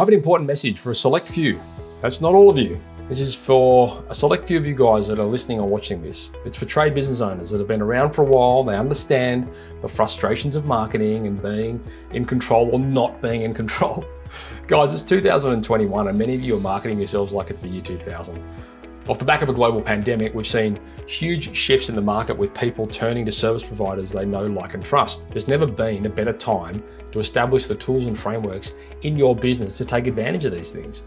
I have an important message for a select few. That's not all of you. This is for a select few of you guys that are listening or watching this. It's for trade business owners that have been around for a while. They understand the frustrations of marketing and being in control or not being in control. Guys, it's 2021 and many of you are marketing yourselves like it's the year 2000. Off the back of a global pandemic, we've seen huge shifts in the market with people turning to service providers they know, like and trust. There's never been a better time to establish the tools and frameworks in your business to take advantage of these things.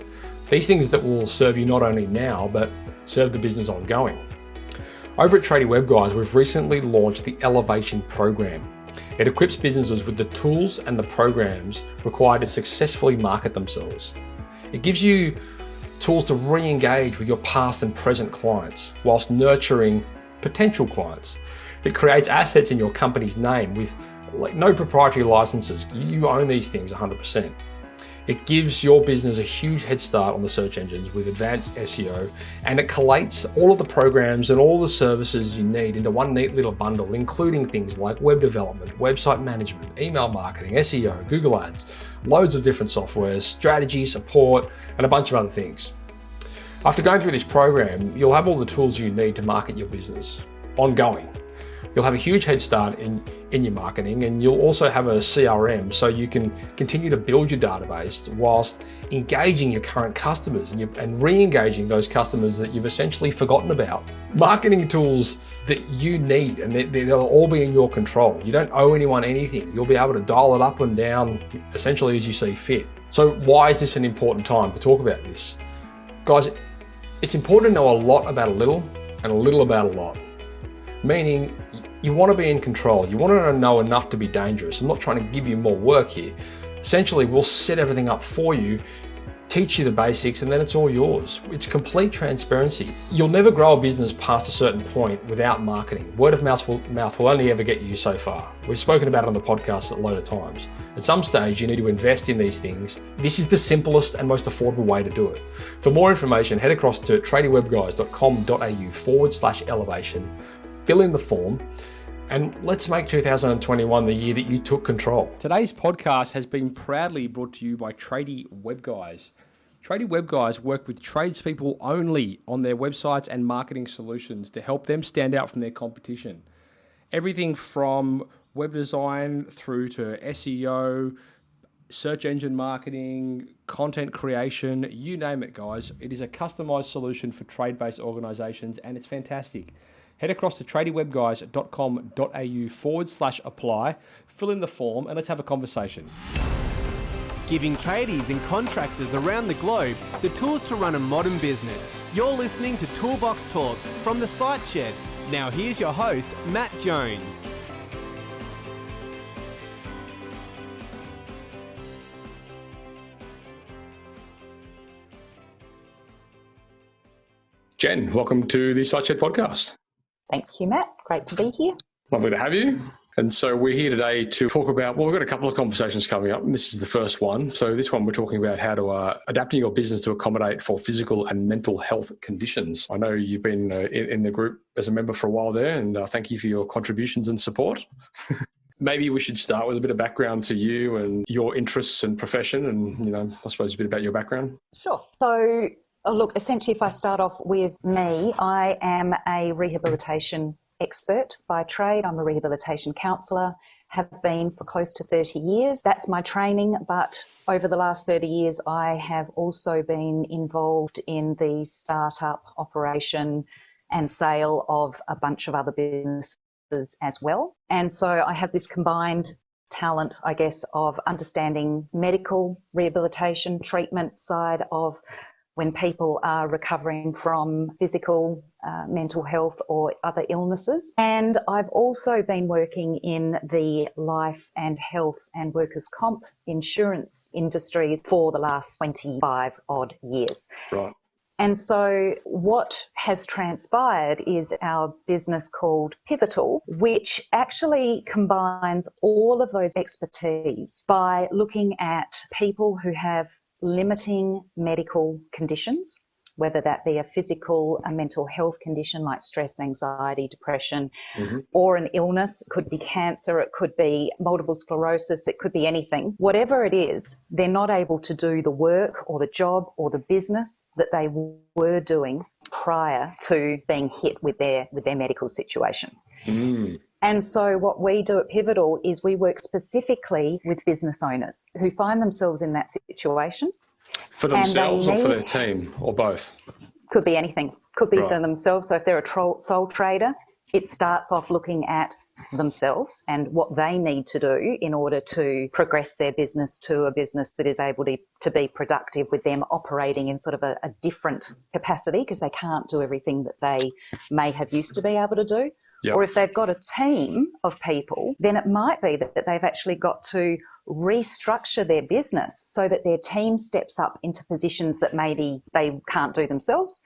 These things that will serve you not only now, but serve the business ongoing. Over at Tradie Web Guys, we've recently launched the Elevation Program. It equips businesses with the tools and the programs required to successfully market themselves. It gives you tools to re-engage with your past and present clients whilst nurturing potential clients. It creates assets in your company's name with no proprietary licenses. You own these things 100%. It gives your business a huge head start on the search engines with advanced SEO, and it collates all of the programs and all the services you need into one neat little bundle, including things like web development, website management, email marketing, SEO, Google Ads, loads of different softwares, strategy, support, and a bunch of other things. After going through this program, you'll have all the tools you need to market your business ongoing. You'll have a huge head start in your marketing, and you'll also have a CRM so you can continue to build your database whilst engaging your current customers and re-engaging those customers that you've essentially forgotten about. Marketing tools that you need, and they'll all be in your control. You don't owe anyone anything. You'll be able to dial it up and down essentially as you see fit. So why is this an important time to talk about this? Guys, it's important to know a lot about a little and a little about a lot. Meaning, you want to be in control. You want to know enough to be dangerous. I'm not trying to give you more work here. Essentially, we'll set everything up for you, teach you the basics, and then it's all yours. It's complete transparency. You'll never grow a business past a certain point without marketing. Word of mouth will only ever get you so far. We've spoken about it on the podcast a load of times. At some stage, you need to invest in these things. This is the simplest and most affordable way to do it. For more information, head across to tradiewebguys.com.au/elevation, fill in the form, and let's make 2021 the year that you took control. Today's podcast has been proudly brought to you by Tradie Web Guys. Tradie Web Guys work with tradespeople only on their websites and marketing solutions to help them stand out from their competition. Everything from web design through to SEO, search engine marketing, content creation, you name it, guys. It is a customized solution for trade-based organizations, and it's fantastic. Head across to tradiewebguys.com.au/apply, fill in the form, and let's have a conversation. Giving tradies and contractors around the globe the tools to run a modern business. You're listening to Toolbox Talks from the Site Shed. Now here's your host, Matt Jones. Jen, welcome to the Site Shed podcast. Thank you, Matt. Great to be here. Lovely to have you. And so we're here today to talk about, we've got a couple of conversations coming up, and this is the first one. So this one, we're talking about how to adapting your business to accommodate for physical and mental health conditions. I know you've been in the group as a member for a while there, and thank you for your contributions and support. Maybe we should start with a bit of background to you and your interests and profession, and, I suppose a bit about your background. Sure. So, look, essentially, if I start off with me, I am a rehabilitation expert by trade. I'm a rehabilitation counsellor, have been for close to 30 years. That's my training, but over the last 30 years, I have also been involved in the startup, operation and sale of a bunch of other businesses as well. And so I have this combined talent, I guess, of understanding medical rehabilitation, treatment side of when people are recovering from physical, mental health or other illnesses. And I've also been working in the life and health and workers' comp insurance industries for the last 25 odd years. Right. And so what has transpired is our business called Pivotal, which actually combines all of those expertise by looking at people who have limiting medical conditions whether that be a physical, a mental health condition like stress, anxiety, depression, or an illness. It could be cancer, it could be multiple sclerosis, it could be anything. Whatever it is, they're not able to do the work or the job or the business that they were doing prior to being hit with their medical situation. And so what we do at Pivotal is we work specifically with business owners who find themselves in that situation. For themselves or for their team, or both? Could be anything. Could be for themselves. So if they're a sole trader, it starts off looking at themselves and what they need to do in order to progress their business to a business that is able to be productive, with them operating in sort of a different capacity because they can't do everything that they may have used to be able to do. Yep. Or if they've got a team of people, then it might be that they've actually got to restructure their business so that their team steps up into positions that maybe they can't do themselves,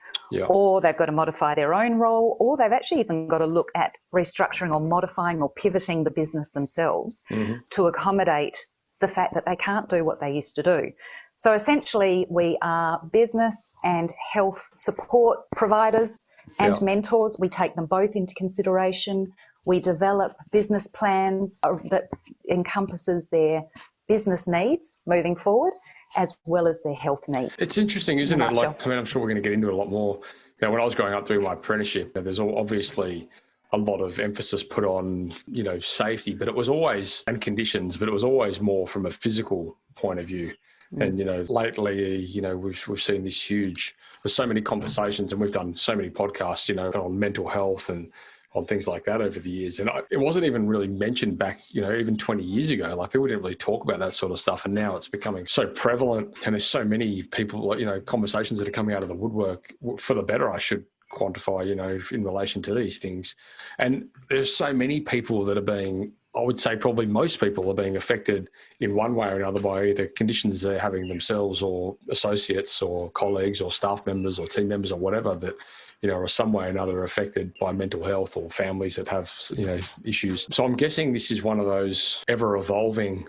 or they've got to modify their own role, or they've actually even got to look at restructuring or modifying or pivoting the business themselves to accommodate the fact that they can't do what they used to do. So essentially, we are business and health support providers and mentors. We take them both into consideration. We develop business plans that encompasses their business needs moving forward, as well as their health needs. It's interesting, isn't it? Like, I mean, I'm sure we're going to get into it a lot more. You know, when I was growing up doing my apprenticeship, there's obviously a lot of emphasis put on, you know, safety, but it was always, and conditions, but it was always more from a physical point of view. And, you know, lately, you know, we've seen this huge, there's so many conversations, and we've done so many podcasts, you know, on mental health and on things like that over the years. And it wasn't even really mentioned back, you know, even 20 years ago. Like, people didn't really talk about that sort of stuff. And now it's becoming so prevalent, and there's so many people, you know, conversations that are coming out of the woodwork for the better, I should quantify, you know, in relation to these things. And there's so many people that are being, I would say probably most people are being affected in one way or another by either conditions they're having themselves, or associates or colleagues or staff members or team members or whatever, that, you know, are some way or another affected by mental health, or families that have, you know, issues. So I'm guessing this is one of those ever evolving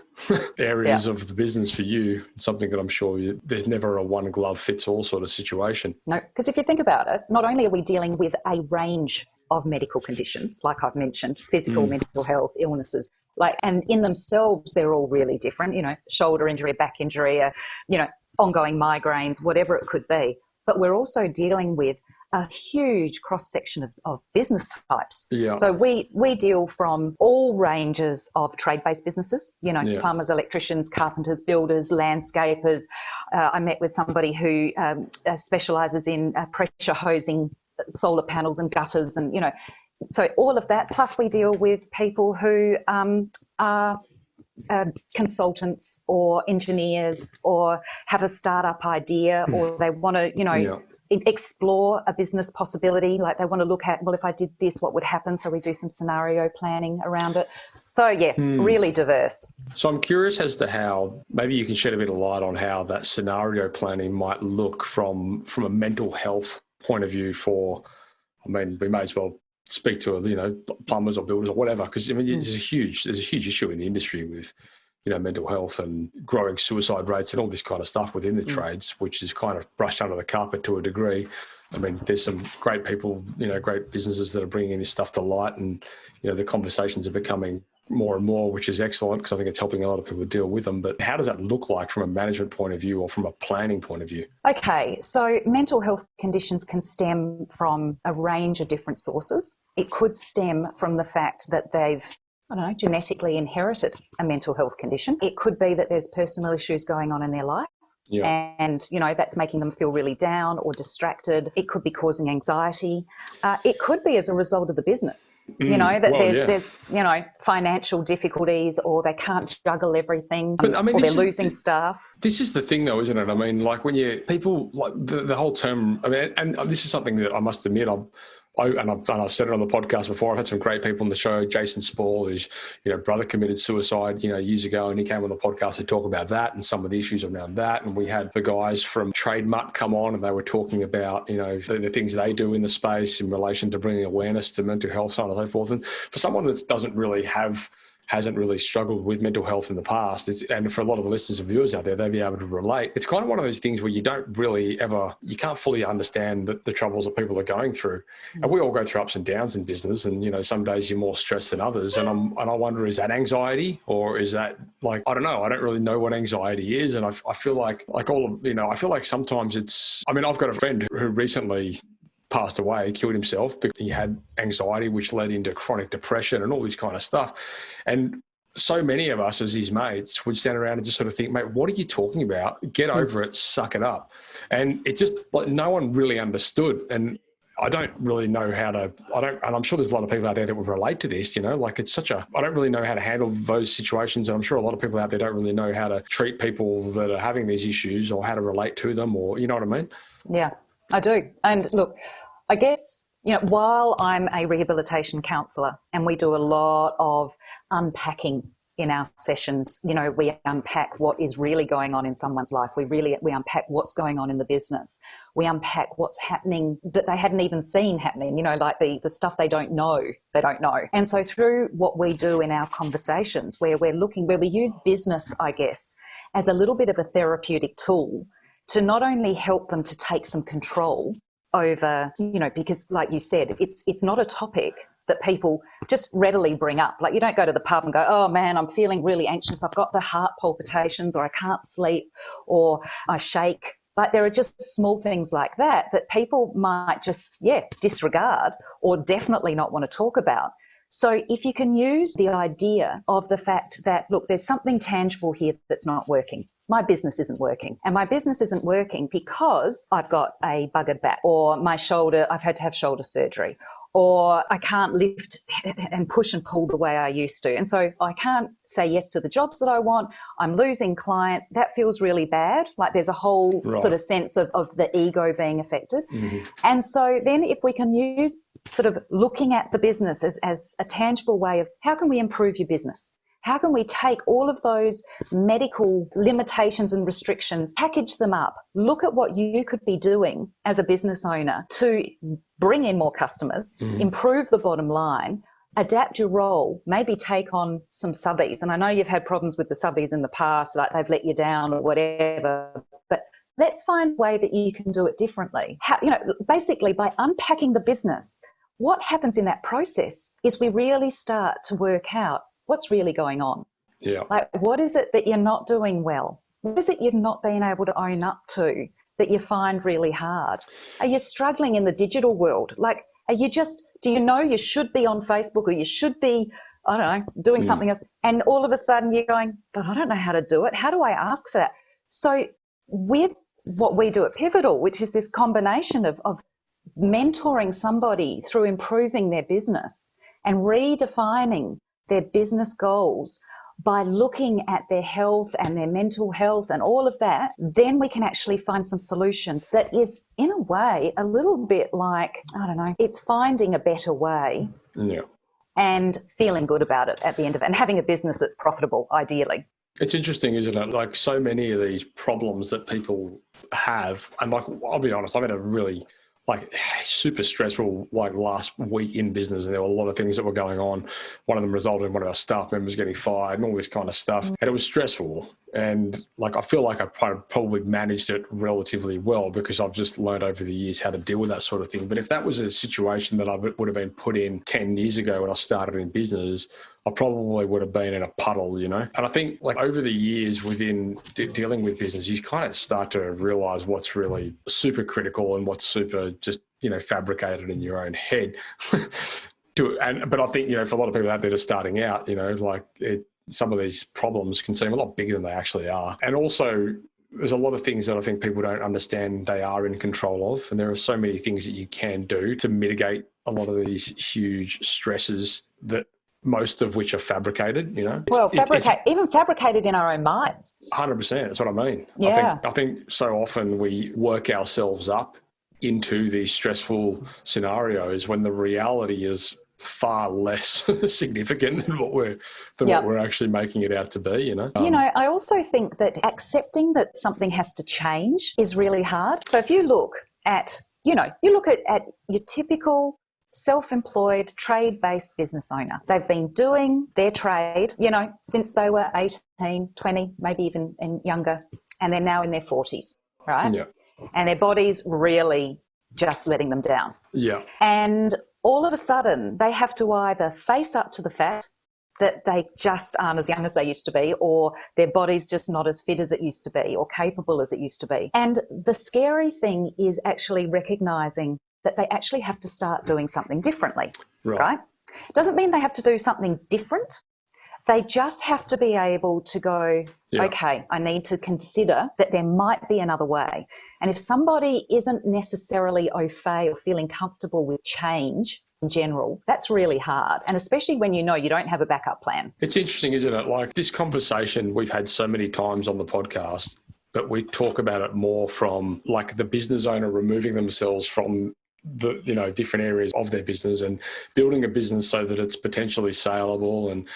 areas of the business for you, something that I'm sure there's never a one glove fits all sort of situation. No, because if you think about it, not only are we dealing with a range of medical conditions, like I've mentioned, physical, mental health, illnesses, like, and in themselves, they're all really different, you know, shoulder injury, back injury, you know, ongoing migraines, whatever it could be. But we're also dealing with a huge cross-section of business types. Yeah. So we deal from all ranges of trade-based businesses, you know, plumbers, electricians, carpenters, builders, landscapers. I met with somebody who specialises in pressure hosing solar panels and gutters, and, you know, so all of that. Plus we deal with people who are consultants or engineers, or have a startup idea, or they want to, you know, explore a business possibility. Like, they want to look at, well, if I did this, what would happen? So we do some scenario planning around it. So really diverse. So I'm curious as to how, maybe you can shed a bit of light on how that scenario planning might look from a mental health point of view for, I mean, we may as well speak to, you know, plumbers or builders or whatever, because, I mean, there's a huge issue in the industry with, you know, mental health and growing suicide rates and all this kind of stuff within the trades, which is kind of brushed under the carpet to a degree. I mean, there's some great people, you know, great businesses that are bringing this stuff to light, and, you know, the conversations are becoming more and more, which is excellent, because I think it's helping a lot of people deal with them. But how does that look like from a management point of view, or from a planning point of view? Okay, so mental health conditions can stem from a range of different sources. It could stem from the fact that they've, I don't know, genetically inherited a mental health condition. It could be that there's personal issues going on in their life. Yeah. And, you know, that's making them feel really down or distracted. It could be causing anxiety. It could be as a result of the business, you know, that there's, you know, financial difficulties, or they can't juggle everything, but, I mean, or they're losing staff. This is the thing though, isn't it? I mean, like, when people, like the whole term, I mean, and this is something that I must admit, I've said it on the podcast before. I've had some great people on the show. Jason Spall, whose, you know, brother committed suicide, you know, years ago, and he came on the podcast to talk about that and some of the issues around that. And we had the guys from Trade Mutt come on, and they were talking about, you know, the things they do in the space in relation to bringing awareness to mental health, so on and so forth. And for someone that doesn't really have hasn't really struggled with mental health in the past, and for a lot of the listeners and viewers out there, they'll be able to relate. It's kind of one of those things where you can't fully understand the troubles that people are going through. And we all go through ups and downs in business, and, you know, some days you're more stressed than others. And I wonder, is that anxiety, or is that, like, I don't know. I don't really know what anxiety is. And I feel like I feel like sometimes I've got a friend who recently passed away, killed himself because he had anxiety, which led into chronic depression and all this kind of stuff. And so many of us as his mates would stand around and just sort of think, mate, what are you talking about? Get over it, suck it up. And it just, like, no one really understood. And I don't really know and I'm sure there's a lot of people out there that would relate to this, you know, like I don't really know how to handle those situations. And I'm sure a lot of people out there don't really know how to treat people that are having these issues, or how to relate to them, or, you know what I mean? Yeah, I do. And look, I guess, you know, while I'm a rehabilitation counsellor and we do a lot of unpacking in our sessions, you know, we unpack what is really going on in someone's life. We unpack what's going on in the business. We unpack what's happening that they hadn't even seen happening, you know, like the stuff they don't know. And so through what we do in our conversations, where we use business, I guess, as a little bit of a therapeutic tool to not only help them to take some control over, you know, because like you said, it's not a topic that people just readily bring up. Like, you don't go to the pub and go, oh man, I'm feeling really anxious. I've got the heart palpitations, or I can't sleep, or I shake. Like, there are just small things like that people might just, disregard, or definitely not want to talk about. So if you can use the idea of the fact that, look, there's something tangible here that's not working. My business isn't working. And my business isn't working because I've got a buggered back, or my shoulder, I've had to have shoulder surgery, or I can't lift and push and pull the way I used to. And so I can't say yes to the jobs that I want. I'm losing clients. That feels really bad. Like, there's a whole sort of sense of the ego being affected. Mm-hmm. And so then if we can use sort of looking at the business as a tangible way of, how can we improve your business? How can we take all of those medical limitations and restrictions, package them up, look at what you could be doing as a business owner to bring in more customers, improve the bottom line, adapt your role, maybe take on some subbies. And I know you've had problems with the subbies in the past, like they've let you down or whatever, but let's find a way that you can do it differently. Basically by unpacking the business, what happens in that process is we really start to work out what's really going on. Yeah. Like, what is it that you're not doing well? What is it you've not been able to own up to that you find really hard? Are you struggling in the digital world? Like, do you know you should be on Facebook, or you should be, I don't know, doing something else? And all of a sudden you're going, but I don't know how to do it. How do I ask for that? So with what we do at Pivotal, which is this combination of mentoring somebody through improving their business and redefining their business goals by looking at their health and their mental health and all of that, then we can actually find some solutions that is, in a way, a little bit like, I don't know, it's finding a better way and feeling good about it at the end of it, and having a business that's profitable, ideally. It's interesting, isn't it? Like, so many of these problems that people have, and like, I'll be honest, I've had a really super stressful last week in business, and there were a lot of things that were going on. One of them resulted in one of our staff members getting fired and all this kind of stuff. And it was stressful. And I feel like I probably managed it relatively well, because I've just learned over the years how to deal with that sort of thing. But if that was a situation that I would have been put in 10 years ago when I started in business, I probably would have been in a puddle, you know. And I think over the years within dealing with business, you kind of start to realize what's really super critical and what's super just, fabricated in your own head. But I think, for a lot of people out there just starting out, some of these problems can seem a lot bigger than they actually are. And also, there's a lot of things that I think people don't understand they are in control of. And there are so many things that you can do to mitigate a lot of these huge stresses, that most of which are fabricated, Well, even fabricated in our own minds. 100%, that's what I mean. Yeah. I think so often we work ourselves up into these stressful scenarios when the reality is far less significant than what we're actually making it out to be, I also think that accepting that something has to change is really hard. So if you look at, at your typical self-employed, trade-based business owner. They've been doing their trade, since they were 18, 20, maybe even younger, and they're now in their 40s, right? Yeah. And their body's really just letting them down. Yeah. And all of a sudden, they have to either face up to the fact that they just aren't as young as they used to be, or their body's just not as fit as it used to be, or capable as it used to be. And the scary thing is actually recognizing that they actually have to start doing something differently, right? Doesn't mean they have to do something different. They just have to be able to go, okay, I need to consider that there might be another way. And if somebody isn't necessarily au fait or feeling comfortable with change in general, that's really hard. And especially when you don't have a backup plan. It's interesting, isn't it? Like this conversation we've had so many times on the podcast, but we talk about it more from like the business owner removing themselves from the different areas of their business and building a business so that it's potentially saleable, and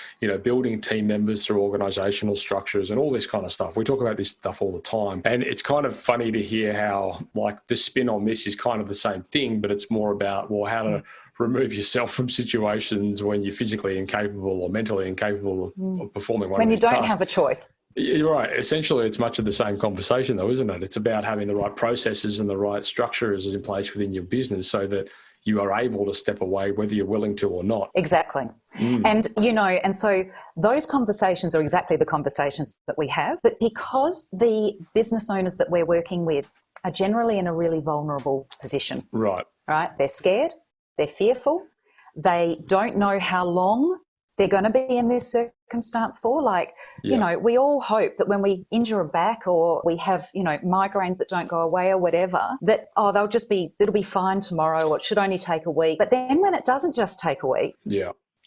building team members through organizational structures and all this kind of stuff. We talk about this stuff all the time, and it's kind of funny to hear how like the spin on this is kind of the same thing, but it's more about how to remove yourself from situations when you're physically incapable or mentally incapable of performing one of these tasks. When you don't have a choice. You're right. Essentially, it's much of the same conversation, though, isn't it? It's about having the right processes and the right structures in place within your business so that you are able to step away whether you're willing to or not. Exactly. And, and so those conversations are exactly the conversations that we have. But because the business owners that we're working with are generally in a really vulnerable position. Right. They're scared. They're fearful. They don't know how long they're going to be in this circumstance for. We all hope that when we injure a back or we have, migraines that don't go away or whatever, that, it'll be fine tomorrow, or it should only take a week. But then when it doesn't just take a week,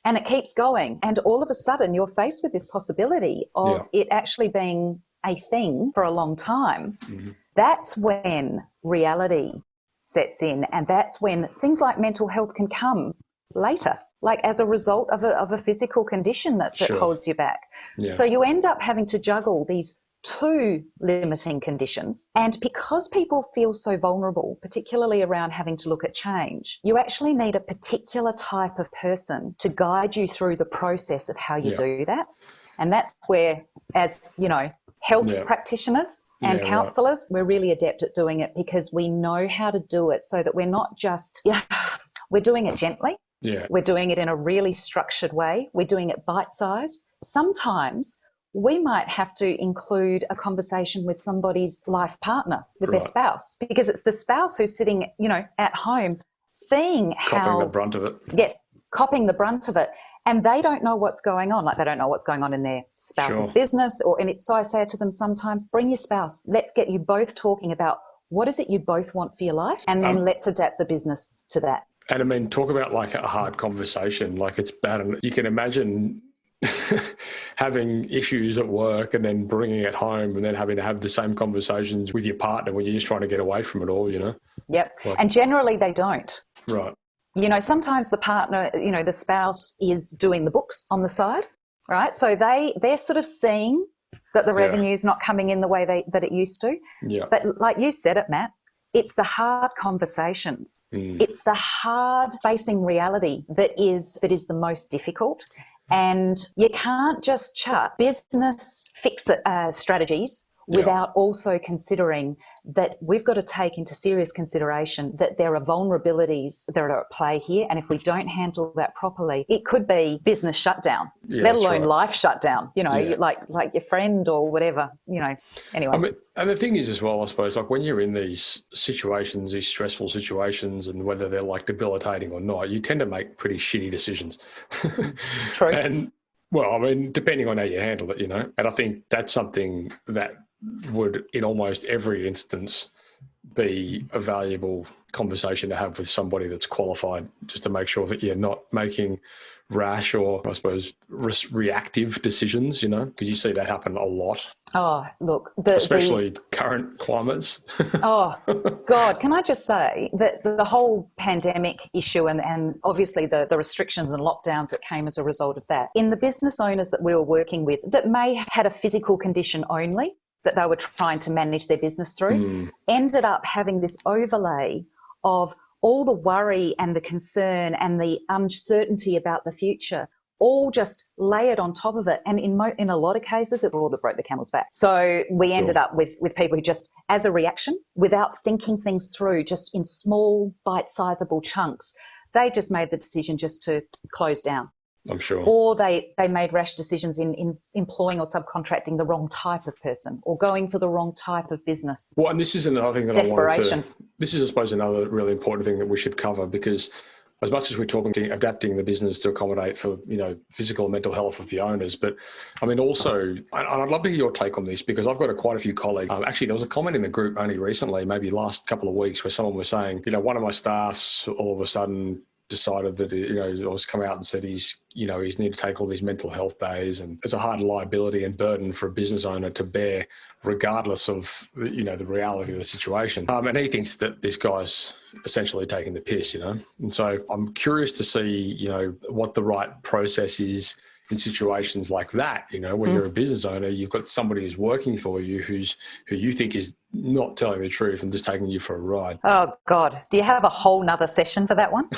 and it keeps going, and all of a sudden you're faced with this possibility of it actually being a thing for a long time, that's when reality sets in, and that's when things like mental health can come later, like as a result of a physical condition that holds you back. So you end up having to juggle these two limiting conditions. And because people feel so vulnerable, particularly around having to look at change, you actually need a particular type of person to guide you through the process of how you do that. And that's where, as health practitioners and counsellors, we're really adept at doing it, because we know how to do it so that we're not just, we're doing it gently. We're doing it in a really structured way. We're doing it bite-sized. Sometimes we might have to include a conversation with somebody's life partner, with their spouse, because it's the spouse who's sitting, at home seeing copping the brunt of it. Copping the brunt of it. And they don't know what's going on. Like, they don't know what's going on in their spouse's business or in it. So I say to them sometimes, bring your spouse. Let's get you both talking about what is it you both want for your life, and then let's adapt the business to that. And I mean, talk about like a hard conversation, like it's bad. And you can imagine having issues at work and then bringing it home and then having to have the same conversations with your partner when you're just trying to get away from it all, Yep. And generally they don't. Right. Sometimes the partner, the spouse is doing the books on the side, right? So they're sort of seeing that the revenue is not coming in the way that it used to. Yeah. But like you said it, Matt, it's the hard conversations. It's the hard facing reality that is the most difficult. And you can't just chuck business fix-it strategies without also considering that we've got to take into serious consideration that there are vulnerabilities that are at play here. And if we don't handle that properly, it could be business shutdown, let alone life shutdown, like your friend or whatever, anyway. I mean, and the thing is as well, I suppose, like when you're in these situations, these stressful situations, and whether they're like debilitating or not, you tend to make pretty shitty decisions. True. And well, I mean, depending on how you handle it, and I think that's something that would in almost every instance be a valuable conversation to have with somebody that's qualified, just to make sure that you're not making rash or, I suppose, reactive decisions, because you see that happen a lot. Oh, look. Especially current climates. Oh, God, can I just say that the whole pandemic issue and obviously the restrictions and lockdowns that came as a result of that, in the business owners that we were working with that may have had a physical condition only that they were trying to manage their business through, ended up having this overlay of all the worry and the concern and the uncertainty about the future all just layered on top of it. And in a lot of cases, it all that broke the camel's back. So we ended up with people who just, as a reaction, without thinking things through, just in small, bite-sizable chunks, they just made the decision just to close down. I'm sure. Or they made rash decisions in employing or subcontracting the wrong type of person or going for the wrong type of business. Well, and this is another thing that I wanted to... This is, I suppose, another really important thing that we should cover, because as much as we're talking to adapting the business to accommodate for, physical and mental health of the owners, but I mean, also, and I'd love to hear your take on this, because I've got quite a few colleagues. Actually, there was a comment in the group only recently, maybe last couple of weeks, where someone was saying, one of my staffs all of a sudden decided that, was come out and said he's need to take all these mental health days, and it's a hard liability and burden for a business owner to bear, regardless of, the reality of the situation. And he thinks that this guy's essentially taking the piss, And so I'm curious to see, what the right process is in situations like that, when you're a business owner, you've got somebody who's working for you who you think is not telling the truth and just taking you for a ride. Oh God, do you have a whole nother session for that one?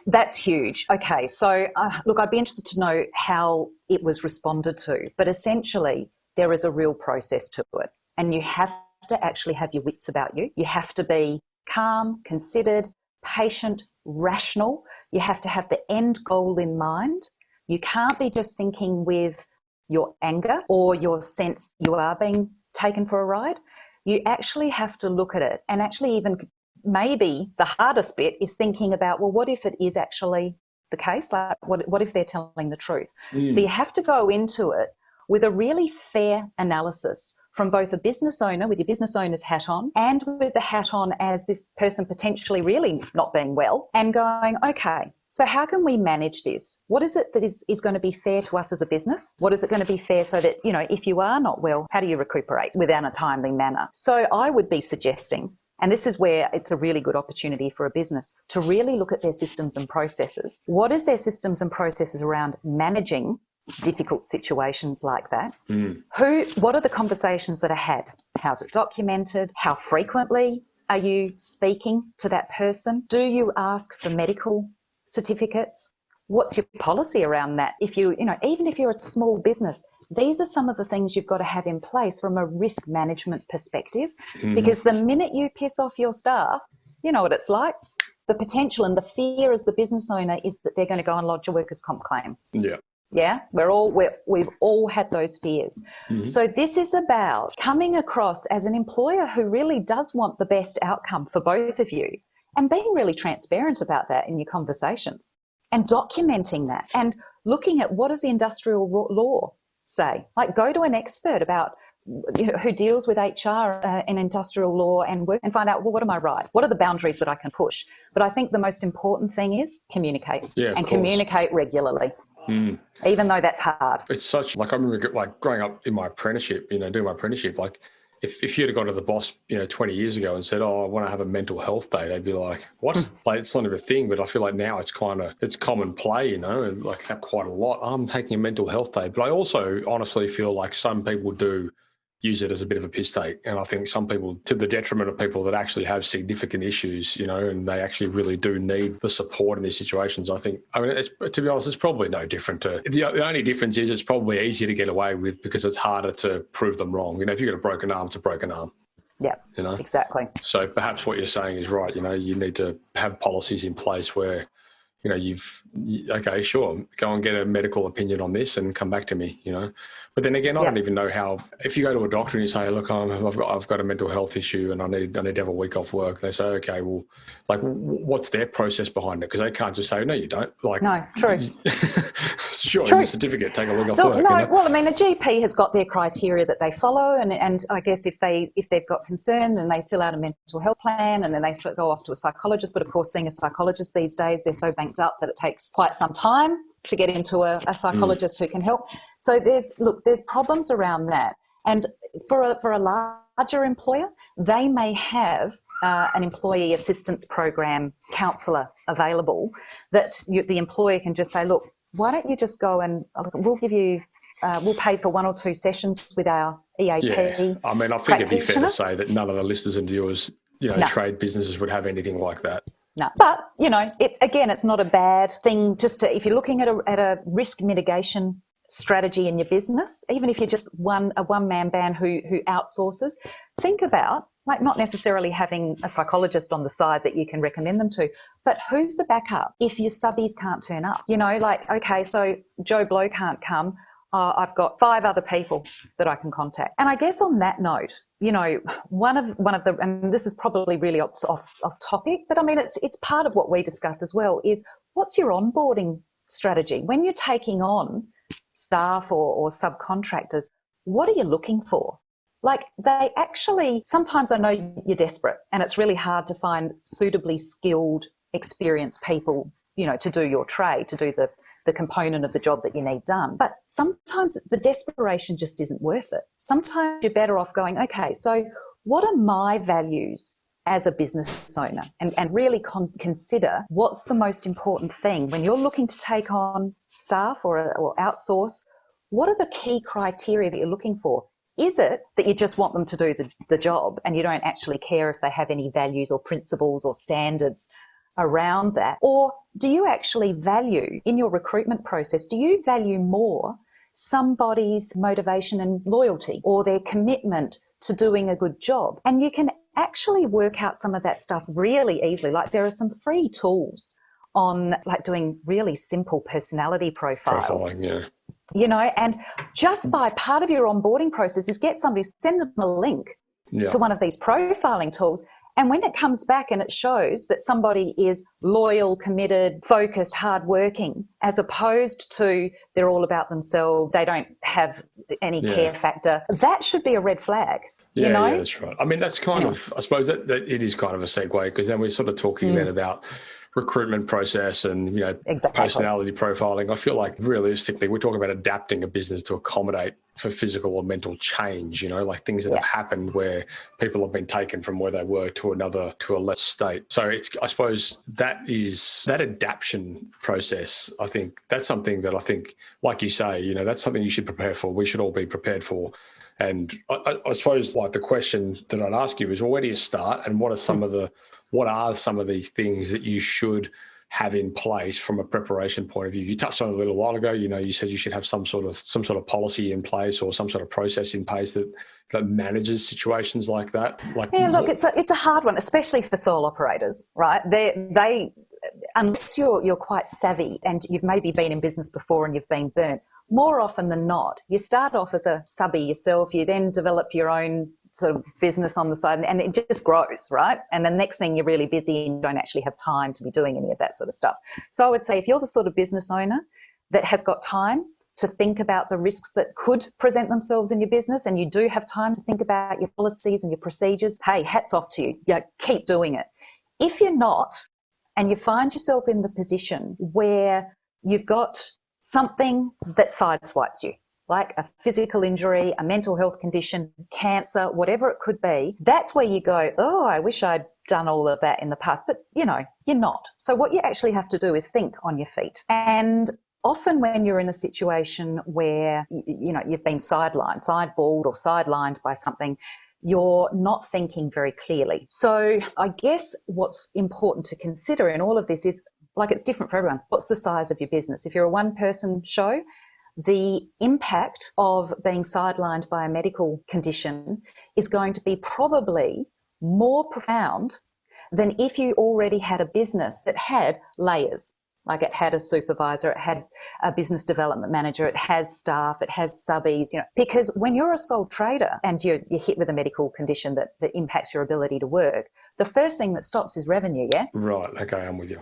That's huge. Okay, so look, I'd be interested to know how it was responded to, but essentially there is a real process to it, and you have to actually have your wits about you. You have to be calm, considered, patient, rational. You have to have the end goal in mind. You can't be just thinking with your anger or your sense you are being taken for a ride. You actually have to look at it, and actually even maybe the hardest bit is thinking about, well, what if it is actually the case? Like, what if they're telling the truth? So you have to go into it with a really fair analysis from both a business owner with your business owner's hat on and with the hat on as this person potentially really not being well, and going, okay, so how can we manage this? What is it that is going to be fair to us as a business? What is it going to be fair so that, if you are not well, how do you recuperate within a timely manner? So I would be suggesting, and this is where it's a really good opportunity for a business to really look at their systems and processes. What is their systems and processes around managing difficult situations like that? What are the conversations that are had? How's it documented? How frequently are you speaking to that person? Do you ask for medical certificates? What's your policy around that? If even if you're a small business, these are some of the things you've got to have in place from a risk management perspective, because the minute you piss off your staff, you know what it's like. The potential and the fear as the business owner is that they're going to go and lodge a workers' comp claim. Yeah, we've all had those fears. So this is about coming across as an employer who really does want the best outcome for both of you, and being really transparent about that in your conversations and documenting that and looking at what does the industrial law say. Like, go to an expert about who deals with HR and industrial law and work, and find out, well, what are my rights? What are the boundaries that I can push? But I think the most important thing is communicate, and communicate regularly. Even though that's hard. It's such, I remember growing up in my apprenticeship, doing my apprenticeship, if you'd have gone to the boss, 20 years ago and said, oh, I want to have a mental health day, they'd be like, what? It's not even a thing. But I feel like now it's common play, and quite a lot. I'm taking a mental health day. But I also honestly feel like some people do use it as a bit of a piss take. And I think some people, to the detriment of people that actually have significant issues, and they actually really do need the support in these situations. To be honest, it's probably no different to, the only difference is it's probably easier to get away with because it's harder to prove them wrong. If you've got a broken arm, it's a broken arm. Yeah, exactly. So perhaps what you're saying is right. You need to have policies in place where, okay, sure, go and get a medical opinion on this and come back to me, But then again, I don't even know how, if you go to a doctor and you say, look, I've got a mental health issue and I need to have a week off work. They say, okay, well, what's their process behind it? Because they can't just say, no, you don't. No, true. Sure, true. It's a certificate, take a week off work. No, well, a GP has got their criteria that they follow, and I guess if they've got concern, then they fill out a mental health plan, and then they go off to a psychologist. But of course, seeing a psychologist these days, they're so banked up that it takes quite some time to get into a psychologist who can help. So there's problems around that. And for a larger employer, they may have an employee assistance program counsellor available that the employer can just say, look, why don't you just go and we'll give you, we'll pay for 1 or 2 sessions with our EAP. Yeah, I think it'd be fair to say that none of the listeners and viewers, trade businesses would have anything like that. No. But, it's not a bad thing just to, if you're looking at a risk mitigation strategy in your business, even if you're just a one-man band who outsources, think about, like, not necessarily having a psychologist on the side that you can recommend them to, but who's the backup if your subbies can't turn up? Okay, so Joe Blow can't come. I've got 5 other people that I can contact. And I guess on that note, one of the, and this is probably really off topic, but I mean, it's part of what we discuss as well, is what's your onboarding strategy? When you're taking on staff or subcontractors, what are you looking for? Like, they actually, sometimes I know you're desperate and it's really hard to find suitably skilled, experienced people, to do your trade, to do the component of the job that you need done. But sometimes the desperation just isn't worth it. Sometimes you're better off going, okay, so what are my values as a business owner? And really consider what's the most important thing. When you're looking to take on staff or outsource, what are the key criteria that you're looking for? Is it that you just want them to do the job and you don't actually care if they have any values or principles or standards around that? Or do you actually value, in your recruitment process, do you value more somebody's motivation and loyalty or their commitment to doing a good job? And you can actually work out some of that stuff really easily. Like, there are some free tools on, like, doing really simple personality profiles. Profiling, yeah. And just by part of your onboarding process is send them a link to one of these profiling tools. And when it comes back and it shows that somebody is loyal, committed, focused, hardworking, as opposed to they're all about themselves, they don't have any care factor, that should be a red flag. Yeah, that's right. I mean, that's kind of, I suppose that it is kind of a segue, because then we're sort of talking then about recruitment process and, personality profiling. I feel like realistically, we're talking about adapting a business to accommodate for physical or mental change, like things that have happened where people have been taken from where they were to a less state. So I suppose that adaptation process, I think that's something that I think, like you say, that's something you should prepare for. We should all be prepared for. And I suppose, like, the question that I'd ask you is, well, where do you start, and what are some of these things that you should have in place from a preparation point of view? You touched on it a little while ago. You said you should have some sort of policy in place or some sort of process in place that manages situations like that. Look, it's a hard one, especially for sole operators, right? They unless you're quite savvy and you've maybe been in business before and you've been burnt, more often than not, you start off as a subby yourself, you then develop your own sort of business on the side, and it just grows, right? And the next thing, you're really busy and you don't actually have time to be doing any of that sort of stuff. So I would say, if you're the sort of business owner that has got time to think about the risks that could present themselves in your business, and you do have time to think about your policies and your procedures, hey, hats off to you. Keep doing it. If you're not, and you find yourself in the position where you've got something that sideswipes you, like a physical injury, a mental health condition, cancer, whatever it could be, that's where you go, oh, I wish I'd done all of that in the past. But, you're not. So what you actually have to do is think on your feet. And often when you're in a situation where, you've been sideballed or sidelined by something, you're not thinking very clearly. So I guess what's important to consider in all of this is, like, it's different for everyone. What's the size of your business? If you're a one-person show, the impact of being sidelined by a medical condition is going to be probably more profound than if you already had a business that had layers. Like, it had a supervisor, it had a business development manager, it has staff, it has subbies, because when you're a sole trader and you're hit with a medical condition that impacts your ability to work, the first thing that stops is revenue, yeah? Right, okay, I'm with you.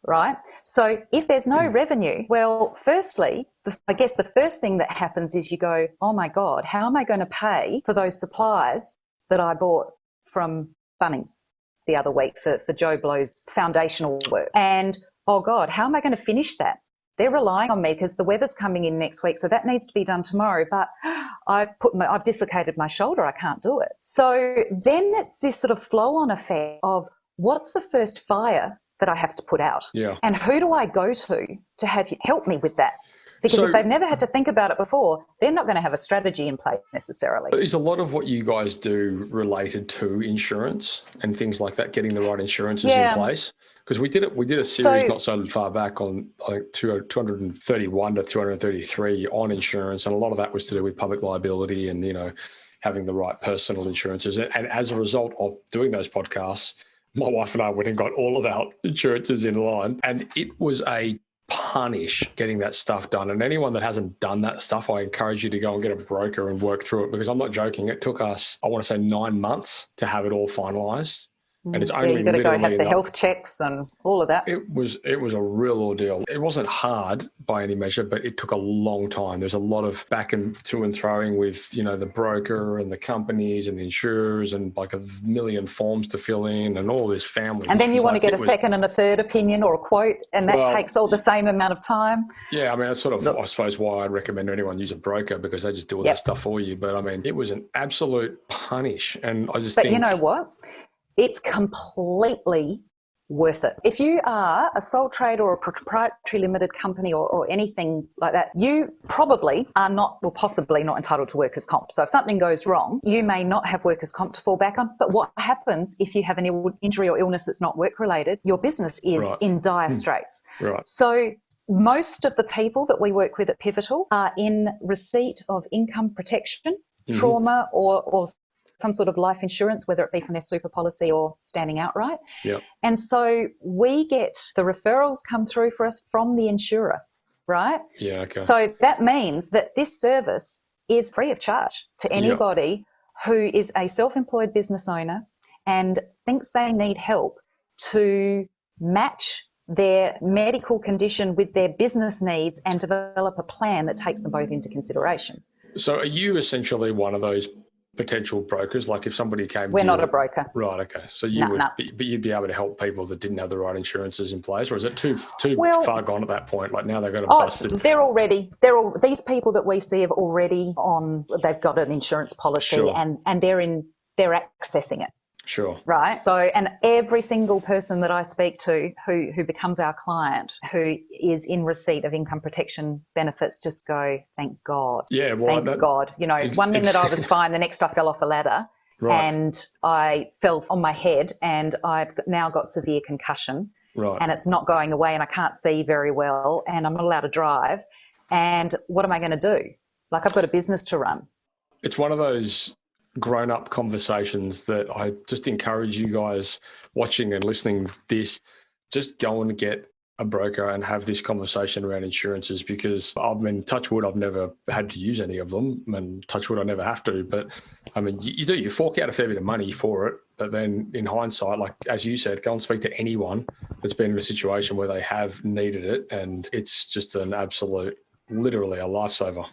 Right? So if there's no revenue, well, firstly, I guess the first thing that happens is you go, oh my God, how am I going to pay for those supplies that I bought from Bunnings the other week for Joe Blow's foundational work? And, oh God, how am I going to finish that? They're relying on me because the weather's coming in next week, so that needs to be done tomorrow, but I've dislocated my shoulder, I can't do it. So then it's this sort of flow-on effect of, what's the first fire that I have to put out? Yeah. And who do I go to have you help me with that? Because So- if they've never had to think about it before, they're not going to have a strategy in place necessarily. Is a lot of what you guys do related to insurance and things like that, getting the right insurances in place? Because we did a series not so far back on, I think, 231 to 233 on insurance, and a lot of that was to do with public liability and, you know, having the right personal insurances. And as a result of doing those podcasts, my wife and I went and got all of our insurances in line, and it was a punish getting that stuff done. And anyone that hasn't done that stuff, I encourage you to go and get a broker and work through it, because I'm not joking. It took us, I want to say, 9 months to have it all finalized. And it's only you've got to go have the literally health checks and all of that. It was a real ordeal. It wasn't hard by any measure, but it took a long time. There's a lot of back and to and throwing with, you know, the broker and the companies and the insurers, and like a million forms to fill in and all this family. And then you want to get a was, second and a third opinion or a quote, and that takes all the same amount of time. Yeah, I mean, that's sort of, I suppose, why I'd recommend anyone use a broker, because they just do all that stuff for you. But I mean, it was an absolute punish. And I just think... But you know what? It's completely worth it. If you are a sole trader or a proprietary limited company or anything like that, you probably are not, or possibly not, entitled to workers' comp. So if something goes wrong, you may not have workers' comp to fall back on. But what happens if you have an injury or illness that's not work-related? Your business is in dire straits. Right. So most of the people that we work with at Pivotal are in receipt of income protection, trauma, or some sort of life insurance, whether it be from their super policy or standing outright. Yep. And so we get the referrals come through for us from the insurer, right? Yeah, okay. So that means that this service is free of charge to anybody who is a self-employed business owner and thinks they need help to match their medical condition with their business needs and develop a plan that takes them both into consideration. So are you essentially one of those potential brokers? Like if somebody came, we're not a broker, right? Okay, so you would, but you'd be able to help people that didn't have the right insurances in place, or is it too far gone at that point? Like now they've got a busted. These people that we see have already they've got an insurance policy, and they're accessing it. Sure. Right. So, and every single person that I speak to who becomes our client, who is in receipt of income protection benefits, just go, thank God. Yeah. Well, thank God. You know, one minute I was fine, the next I fell off a ladder, and I fell on my head, and I've now got severe concussion, and it's not going away, and I can't see very well, and I'm not allowed to drive. And what am I going to do? Like, I've got a business to run. It's one of those grown-up conversations that I just encourage you guys watching and listening to this, just go and get a broker and have this conversation around insurances, because I've been, touch wood, I've never had to use any of them, and touch wood, I never have to. But I mean, you fork out a fair bit of money for it, but then in hindsight, like as you said, go and speak to anyone that's been in a situation where they have needed it, and it's just an absolute, literally a lifesaver.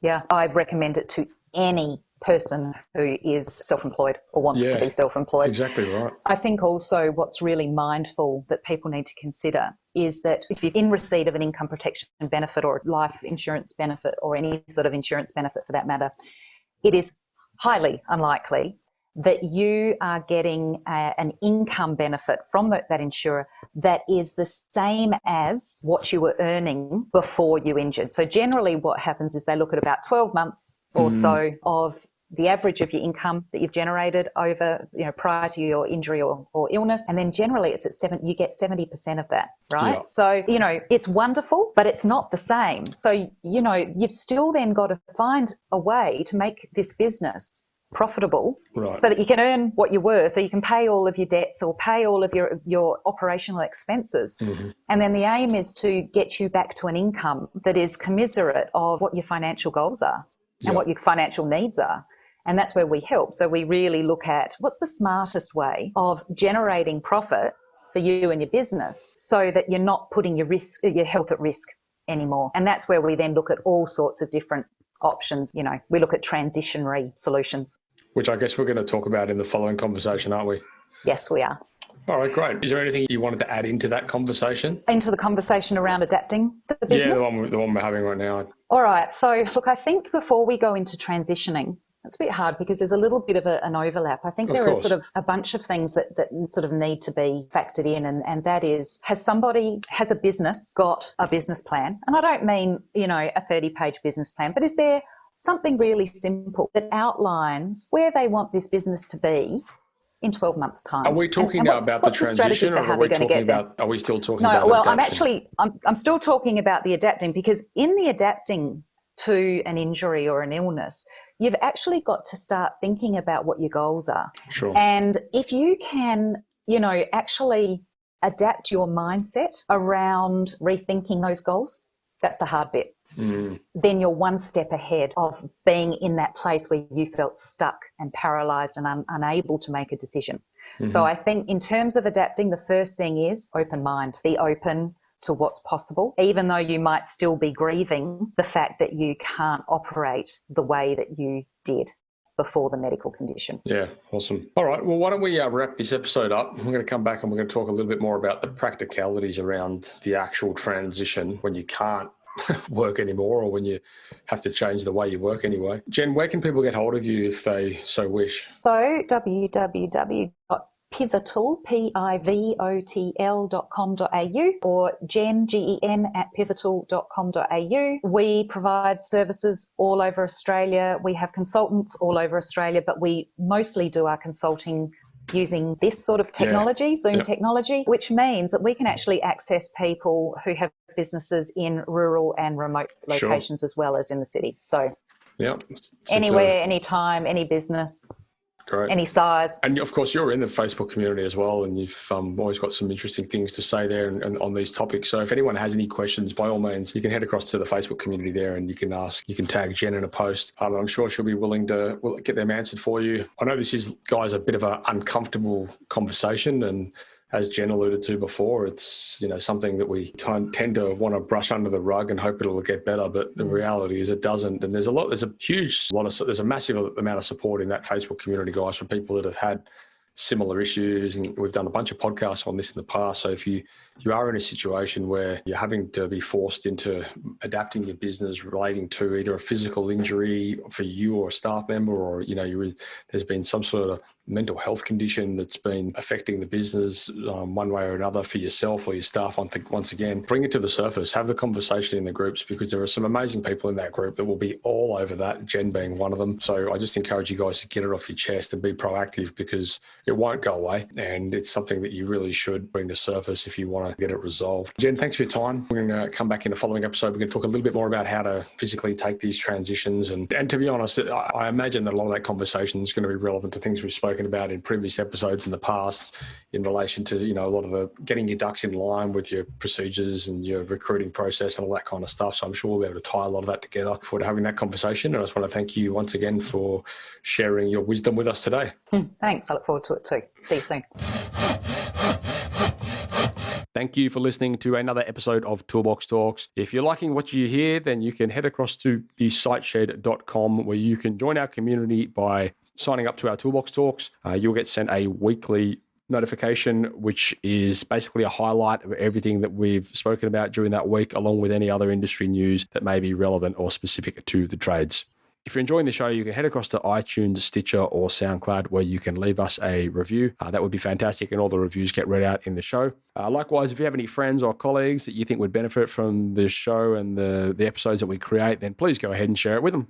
Yeah, I recommend it to any person who is self-employed or wants to be self-employed. Exactly right. I think also what's really mindful that people need to consider is that if you're in receipt of an income protection benefit or life insurance benefit or any sort of insurance benefit for that matter, it is highly unlikely that you are getting an income benefit from that insurer that is the same as what you were earning before you injured. So generally what happens is they look at about 12 months or so of the average of your income that you've generated over, prior to your injury or illness. And then generally it's at you get 70% of that, right? Yeah. So, it's wonderful, but it's not the same. So, you've still then got to find a way to make this business profitable, so that you can earn what you were, so you can pay all of your debts or pay all of your operational expenses. And then the aim is to get you back to an income that is commensurate of what your financial goals are and what your financial needs are. And that's where we help. So we really look at what's the smartest way of generating profit for you and your business so that you're not putting your health at risk anymore. And that's where we then look at all sorts of different options. We look at transitionary solutions. Which I guess we're going to talk about in the following conversation, aren't we? Yes, we are. All right, great. Is there anything you wanted to add into that conversation? Into the conversation around adapting the business? Yeah, the one we're having right now. All right. So, look, I think before we go into transitioning, It's a bit hard because there's a little bit of an overlap. I think there are sort of a bunch of things that sort of need to be factored in, and that is, has a business got a business plan? And I don't mean, a 30-page business plan, but is there something really simple that outlines where they want this business to be in 12 months' time? Are we talking now about the transition, or are we still talking about No, well, adaptation? I'm still talking about the adapting, because in the adapting to an injury or an illness, you've actually got to start thinking about what your goals are. Sure. And if you can, actually adapt your mindset around rethinking those goals, that's the hard bit. Then you're one step ahead of being in that place where you felt stuck and paralysed and unable to make a decision. So I think in terms of adapting, the first thing is open mind. Be open to what's possible, even though you might still be grieving the fact that you can't operate the way that you did before the medical condition. Yeah, awesome. All right, well, why don't we wrap this episode up? We're going to come back and we're going to talk a little bit more about the practicalities around the actual transition when you can't work anymore, or when you have to change the way you work anyway. Jen, where can people get hold of you if they so wish? So www.pivotal, pivotl.com.au, or Jen, Gen, at pivotal.com.au. We provide services all over Australia. We have consultants all over Australia, but we mostly do our consulting using this sort of technology, Zoom technology, which means that we can actually access people who have businesses in rural and remote locations as well as in the city. So anywhere, anytime, any business. Great. Any size. And of course, you're in the Facebook community as well, and you've always got some interesting things to say there and on these topics. So if anyone has any questions, by all means, you can head across to the Facebook community there and you can ask. You can tag Jen in a post. I'm sure she'll be willing to get them answered for you. I know this is, guys, a bit of an uncomfortable conversation, and as Jen alluded to before, it's something that we tend to want to brush under the rug and hope it'll get better, but the reality is it doesn't. And there's a massive amount of support in that Facebook community, guys, for people that have had similar issues, and we've done a bunch of podcasts on this in the past. So if you are in a situation where you're having to be forced into adapting your business relating to either a physical injury for you or a staff member, or there's been some sort of mental health condition that's been affecting the business one way or another for yourself or your staff, once again, bring it to the surface, have the conversation in the groups, because there are some amazing people in that group that will be all over that, Jen being one of them. So I just encourage you guys to get it off your chest and be proactive, because it won't go away, and it's something that you really should bring to surface if you want to get it resolved. Jen, thanks for your time. We're going to come back in the following episode. We're going to talk a little bit more about how to physically take these transitions, and to be honest, I imagine that a lot of that conversation is going to be relevant to things we've spoken about in previous episodes in the past in relation to a lot of the getting your ducks in line with your procedures and your recruiting process and all that kind of stuff. So I'm sure we'll be able to tie a lot of that together for having that conversation. And I just want to thank you once again for sharing your wisdom with us today. Thanks. I look forward to it too. See you soon. Thank you for listening to another episode of Toolbox Talks. If you're liking what you hear, then you can head across to thesiteshed.com, where you can join our community by signing up to our Toolbox Talks. You'll get sent a weekly notification, which is basically a highlight of everything that we've spoken about during that week, along with any other industry news that may be relevant or specific to the trades. If you're enjoying the show, you can head across to iTunes, Stitcher, or SoundCloud, where you can leave us a review. That would be fantastic, and all the reviews get read out in the show. Likewise, if you have any friends or colleagues that you think would benefit from the show and the episodes that we create, then please go ahead and share it with them.